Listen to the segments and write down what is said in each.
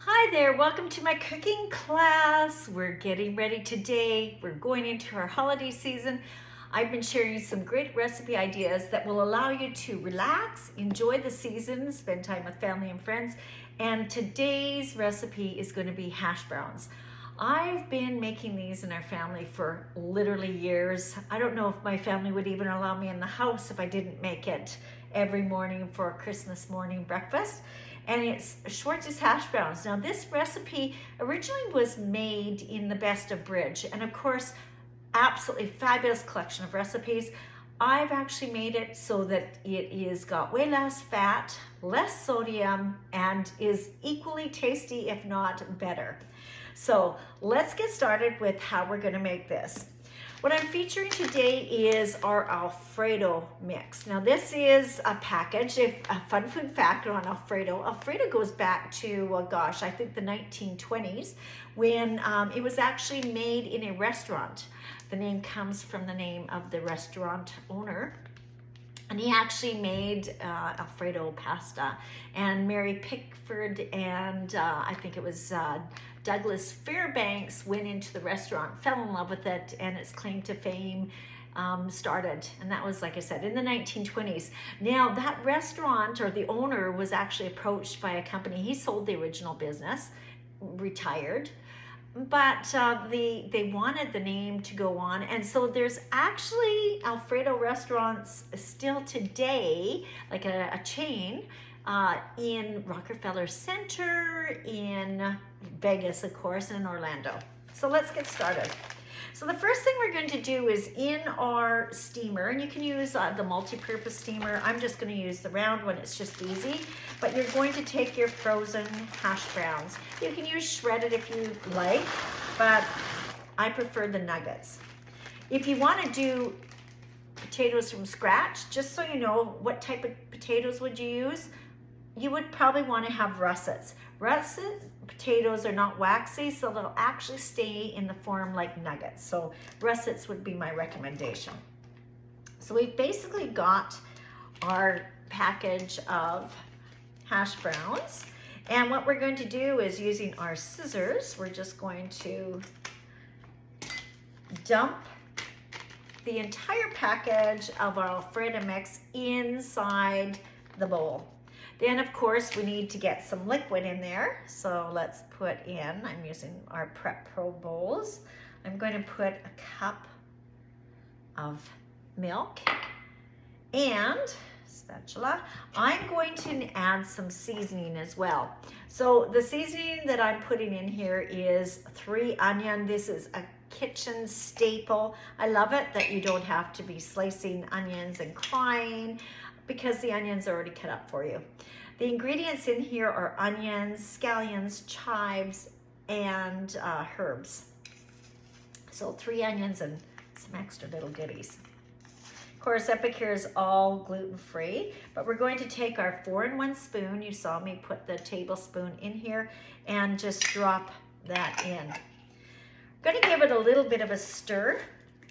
Hi there, welcome to my cooking class. We're getting ready today. We're going into our holiday season. I've been sharing some great recipe ideas that will allow you to relax, enjoy the season, spend time with family and friends. And today's recipe is going to be hash browns. I've been making these in our family for literally years. I don't know if my family would even allow me in the house if I didn't make it every morning for Christmas morning breakfast. And it's Schwartz's hash browns. Now this recipe originally was made in the Best of Bridge, and of course, absolutely fabulous collection of recipes. I've actually made it so that it is got way less fat, less sodium, and is equally tasty, if not better. So let's get started with how we're gonna make this. What I'm featuring today is our Alfredo mix. Now this is a package, a fun food fact on Alfredo. Alfredo goes back to, gosh, I think the 1920s when it was actually made in a restaurant. The name comes from the name of the restaurant owner. And he actually made Alfredo pasta. And Mary Pickford and I think it was Douglas Fairbanks went into the restaurant, fell in love with it, and its claim to fame started. And that was, like I said, in the 1920s. Now that restaurant, or the owner, was actually approached by a company. He sold the original business, retired, but they wanted the name to go on. And so there's actually Alfredo restaurants still today, like a chain, in Rockefeller Center, in Vegas, of course, and in Orlando. So let's get started. So the first thing we're going to do is in our steamer, and you can use the multi-purpose steamer. I'm just going to use the round one, it's just easy. But you're going to take your frozen hash browns. You can use shredded if you like, but I prefer the nuggets. If you want to do potatoes from scratch, just so you know what type of potatoes would you use, you would probably want to have russets. Russet potatoes are not waxy, so they'll actually stay in the form like nuggets. So russets would be my recommendation. So we've basically got our package of hash browns. And what we're going to do is, using our scissors, we're just going to dump the entire package of our Alfredo mix inside the bowl. Then, of course, we need to get some liquid in there. So let's put in, I'm using our Prep Pro bowls. I'm going to put a cup of milk and spatula. I'm going to add some seasoning as well. So the seasoning that I'm putting in here is 3 onion. This is a kitchen staple. I love it that you don't have to be slicing onions and crying, because the onions are already cut up for you. The ingredients in here are onions, scallions, chives, and herbs. So 3 onions and some extra little goodies. Of course, Epicure is all gluten-free, but we're going to take our 4-in-1 spoon. You saw me put the tablespoon in here, and just drop that in. I'm going to give it a little bit of a stir.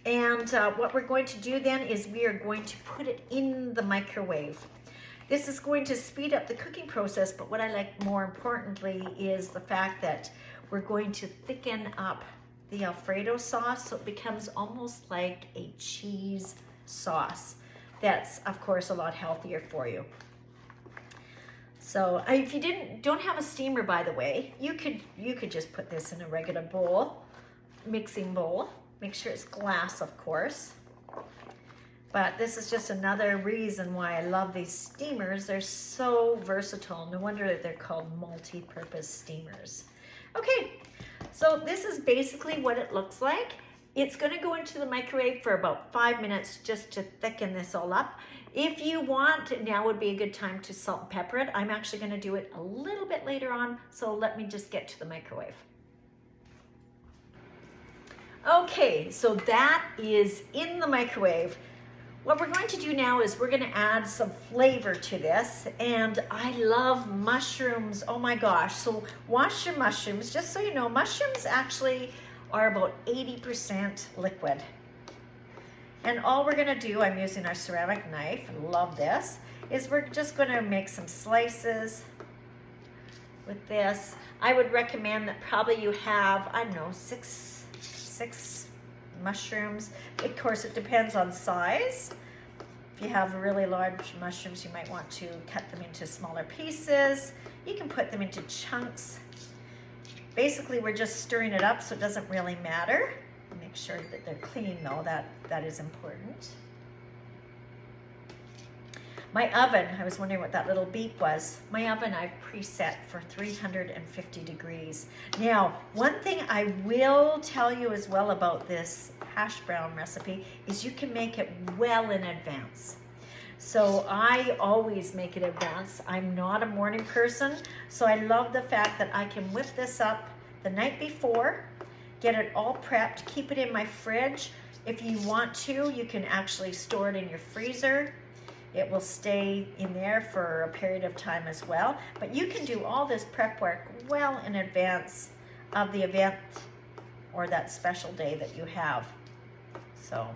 And what we're going to do then is we are going to put it in the microwave. This is going to speed up the cooking process, but what I like more importantly is the fact that we're going to thicken up the Alfredo sauce so it becomes almost like a cheese sauce. That's, of course, a lot healthier for you. So if you don't have a steamer, by the way, you could just put this in a regular bowl, mixing bowl. Make sure it's glass, of course. But this is just another reason why I love these steamers. They're so versatile. No wonder that they're called multi-purpose steamers. Okay, so this is basically what it looks like. It's going to go into the microwave for about 5 minutes just to thicken this all up. If you want, now would be a good time to salt and pepper it. I'm actually going to do it a little bit later on, so let me just get to the microwave. Okay, so that is in the microwave. What we're going to do now is we're going to add some flavor to this, and I love mushrooms. Oh my gosh. So wash your mushrooms. Just so you know, mushrooms actually are about 80% liquid. And all we're going to do, I'm using our ceramic knife, I love this, is we're just going to make some slices with this. I would recommend that probably you have, I don't know, six mushrooms. Of course, it depends on size. If you have really large mushrooms, you might want to cut them into smaller pieces. You can put them into chunks. Basically, we're just stirring it up, so it doesn't really matter. Make sure that they're clean though, that is important. My oven, I was wondering what that little beep was. My oven I've preset for 350 degrees. Now, one thing I will tell you as well about this hash brown recipe is you can make it well in advance. So I always make it in advance. I'm not a morning person, so I love the fact that I can whip this up the night before, get it all prepped, keep it in my fridge. If you want to, you can actually store it in your freezer. It will stay in there for a period of time as well. But you can do all this prep work well in advance of the event or that special day that you have. So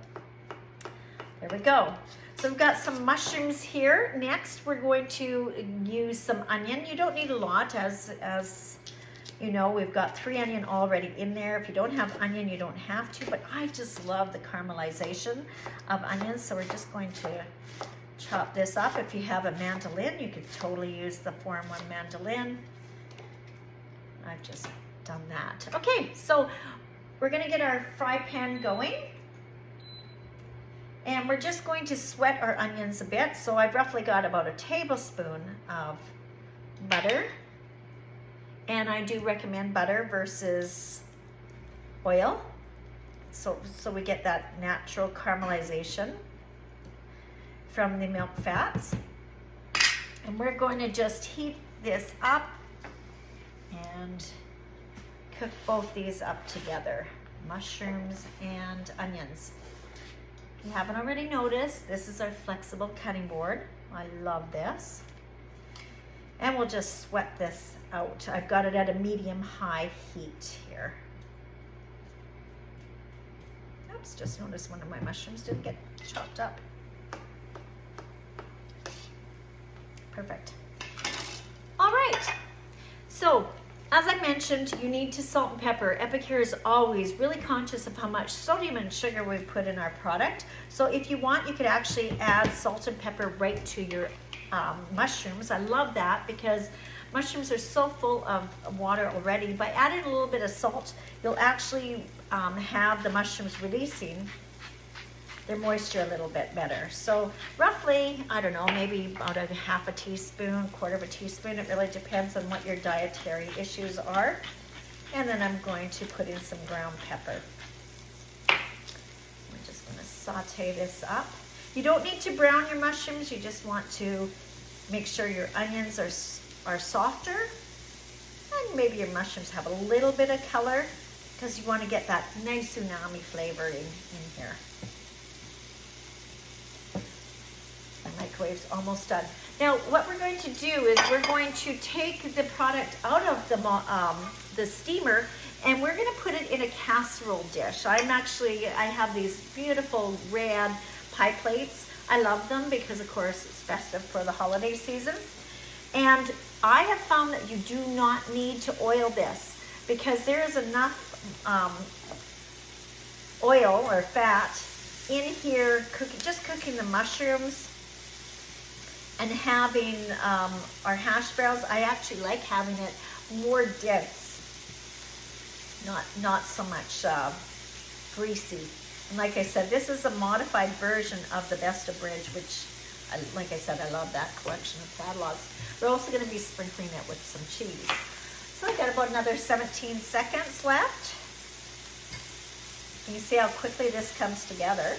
there we go. So we've got some mushrooms here. Next, we're going to use some onion. You don't need a lot, as you know, we've got 3 onion already in there. If you don't have onion, you don't have to, but I just love the caramelization of onions, so we're just going to chop this up. If you have a mandolin, you could totally use the 4-in-1 mandolin. I've just done that. Okay, so we're gonna get our fry pan going. And we're just going to sweat our onions a bit. So I've roughly got about a tablespoon of butter. And I do recommend butter versus oil. So we get that natural caramelization from the milk fats. And we're going to just heat this up and cook both these up together, mushrooms and onions. If you haven't already noticed, this is our flexible cutting board. I love this. And we'll just sweat this out. I've got it at a medium-high heat here. Oops, just noticed one of my mushrooms didn't get chopped up. Perfect. All right, so as I mentioned, you need to salt and pepper. Epicure is always really conscious of how much sodium and sugar we put in our product. So if you want, you could actually add salt and pepper right to your mushrooms. I love that because mushrooms are so full of water already. By adding a little bit of salt, you'll actually have the mushrooms releasing their moisture a little bit better. So roughly, I don't know, maybe about a half a teaspoon, quarter of a teaspoon. It really depends on what your dietary issues are. And then I'm going to put in some ground pepper. We're just gonna saute this up. You don't need to brown your mushrooms. You just want to make sure your onions are softer. And maybe your mushrooms have a little bit of color because you want to get that nice umami flavor in here. Microwave's almost done. Now what we're going to do is we're going to take the product out of the steamer and we're going to put it in a casserole dish. I have these beautiful red pie plates. I love them because of course it's festive for the holiday season. And I have found that you do not need to oil this because there is enough oil or fat in here just cooking the mushrooms and having our hash browns. I actually like having it more dense, not so much greasy. And like I said, this is a modified version of the Best of Bridge, which, like I said, I love that collection of catalogs. We're also going to be sprinkling it with some cheese. So I've got about another 17 seconds left. Can you see how quickly this comes together?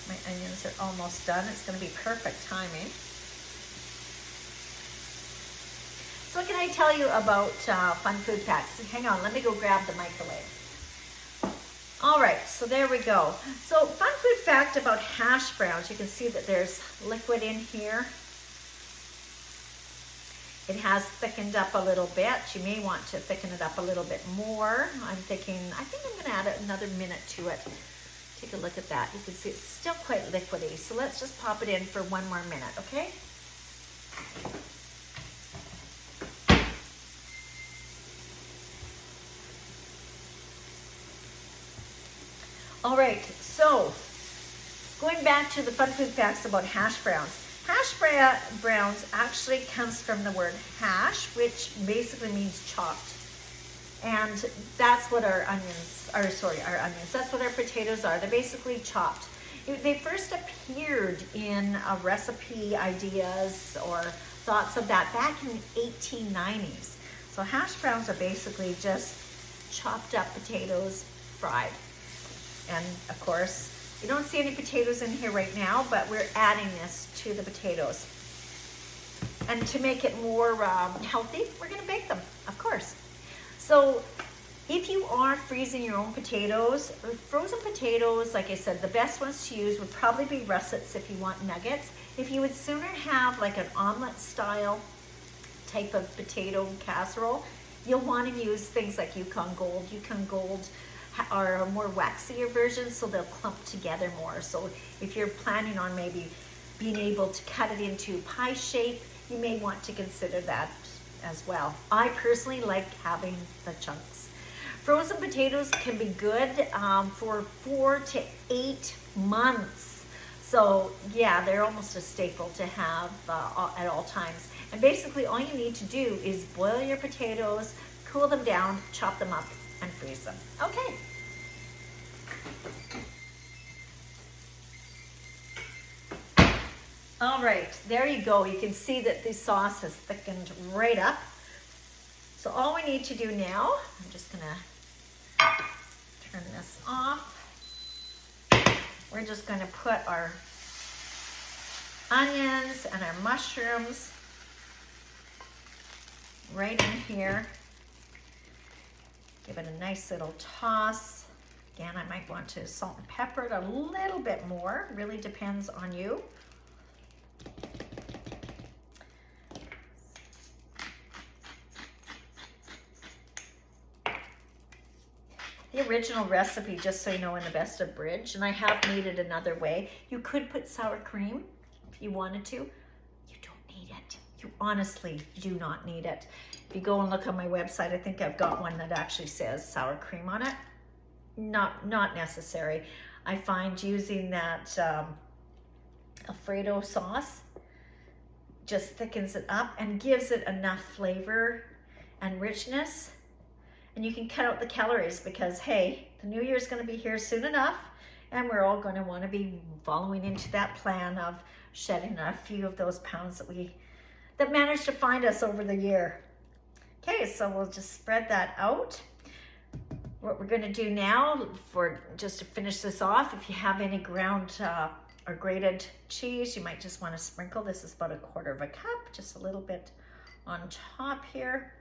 My onions are almost done. It's going to be perfect timing. So what can I tell you about Fun Food Packs? Hang on, let me go grab the microwave. All right, so there we go. So fun food fact about hash browns. You can see that there's liquid in here. It has thickened up a little bit. You may want to thicken it up a little bit more. I think I'm gonna add another minute to it. Take a look at that. You can see it's still quite liquidy. So let's just pop it in for 1 more minute, okay? All right, so going back to the fun food facts about hash browns. Browns actually comes from the word hash, which basically means chopped. And that's what our onions, that's what our potatoes are. They're basically chopped. They first appeared in recipe ideas or thoughts of that back in the 1890s. So hash browns are basically just chopped up potatoes fried. And of course, you don't see any potatoes in here right now, but we're adding this to the potatoes. And to make it more healthy, we're gonna bake them, of course. So if you are freezing your own potatoes, frozen potatoes, like I said, the best ones to use would probably be russets if you want nuggets. If you would sooner have like an omelet style type of potato casserole, you'll want to use things like Yukon Gold. Yukon Gold are a more waxier version, so they'll clump together more. So if you're planning on maybe being able to cut it into pie shape, you may want to consider that as well. I personally like having the chunks. Frozen potatoes can be good for 4 to 8 months. So yeah, they're almost a staple to have at all times. And basically all you need to do is boil your potatoes, cool them down, chop them up, and freeze them. Okay. All right, there you go. You can see that the sauce has thickened right up. So all we need to do now, I'm just gonna turn this off. We're just gonna put our onions and our mushrooms right in here. Give it a nice little toss. Again, I might want to salt and pepper it a little bit more. Really depends on you. The original recipe, just so you know, in the Best of Bridge, and I have made it another way. You could put sour cream if you wanted to. You don't need it. You honestly do not need it. If you go and look on my website, I think I've got one that actually says sour cream on it. Not necessary. I find using that Alfredo sauce just thickens it up and gives it enough flavor and richness. And you can cut out the calories because, hey, the new year's going to be here soon enough, and we're all going to want to be following into that plan of shedding a few of those pounds that managed to find us over the year. Okay, so we'll just spread that out. What we're going to do now, just to finish this off, if you have any ground or grated cheese, you might just want to sprinkle. This is about 1/4 cup, just a little bit on top here.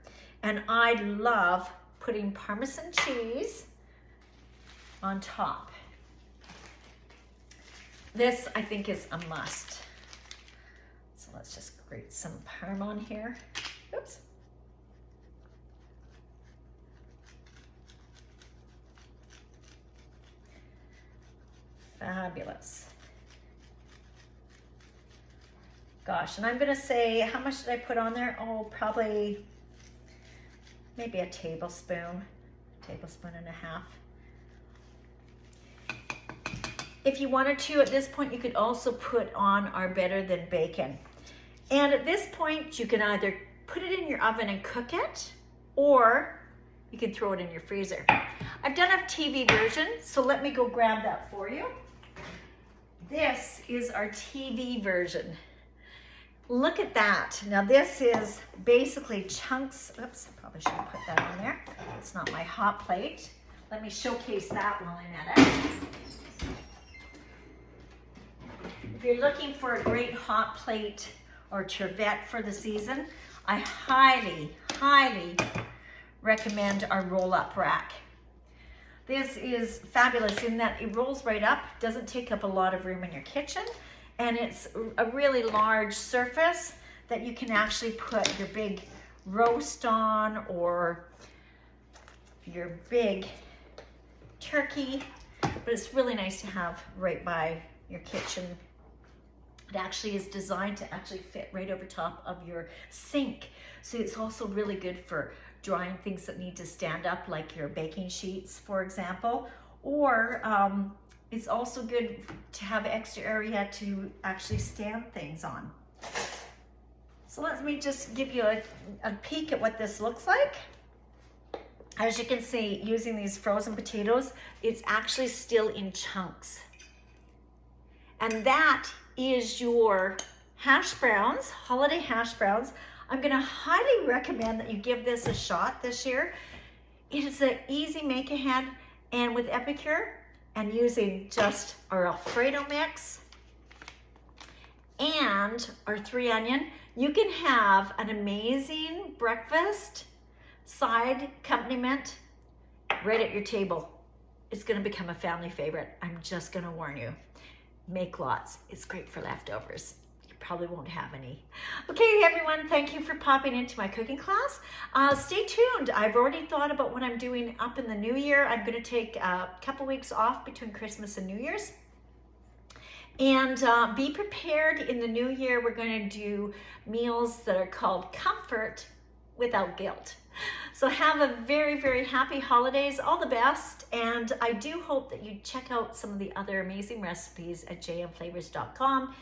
And I love putting Parmesan cheese on top. This, I think, is a must. So let's just grate some Parm on here. Oops. Fabulous. Gosh, and I'm gonna say, how much did I put on there? Oh, probably maybe a tablespoon and a half. If you wanted to, at this point, you could also put on our Better Than Bacon. And at this point, you can either put it in your oven and cook it, or you can throw it in your freezer. I've done a TV version, so let me go grab that for you. This is our TV version. Look at that. Now this is basically chunks. Oops, I probably should have put that on there. It's not my hot plate. Let me showcase that while I'm at it. If you're looking for a great hot plate or trivet for the season, I highly, highly recommend our roll-up rack. This is fabulous in that it rolls right up, doesn't take up a lot of room in your kitchen, and it's a really large surface that you can actually put your big roast on or your big turkey, but it's really nice to have right by your kitchen. It actually is designed to actually fit right over top of your sink. So it's also really good for drying things that need to stand up, like your baking sheets, for example, or it's also good to have extra area to actually stand things on. So let me just give you a peek at what this looks like. As you can see, using these frozen potatoes, it's actually still in chunks. And that is your hash browns, holiday hash browns. I'm gonna highly recommend that you give this a shot this year. It is an easy make ahead, and with Epicure and using just our Alfredo mix and our 3 onion, you can have an amazing breakfast side accompaniment right at your table. It's gonna become a family favorite. I'm just gonna warn you. Make lots. It's great for leftovers. You probably won't have any. Okay, everyone, thank you for popping into my cooking class. Stay tuned. I've already thought about what I'm doing up in the new year. I'm gonna take a couple weeks off between Christmas and New Year's. And be prepared in the new year. We're going to do meals that are called comfort without guilt. So have a very, very happy holidays, all the best. And I do hope that you check out some of the other amazing recipes at jmflavors.com.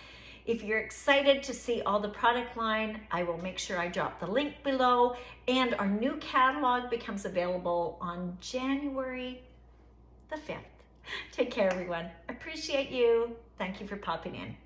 If you're excited to see all the product line, I will make sure I drop the link below. And our new catalog becomes available on January the 5th. Take care, everyone. Appreciate you. Thank you for popping in.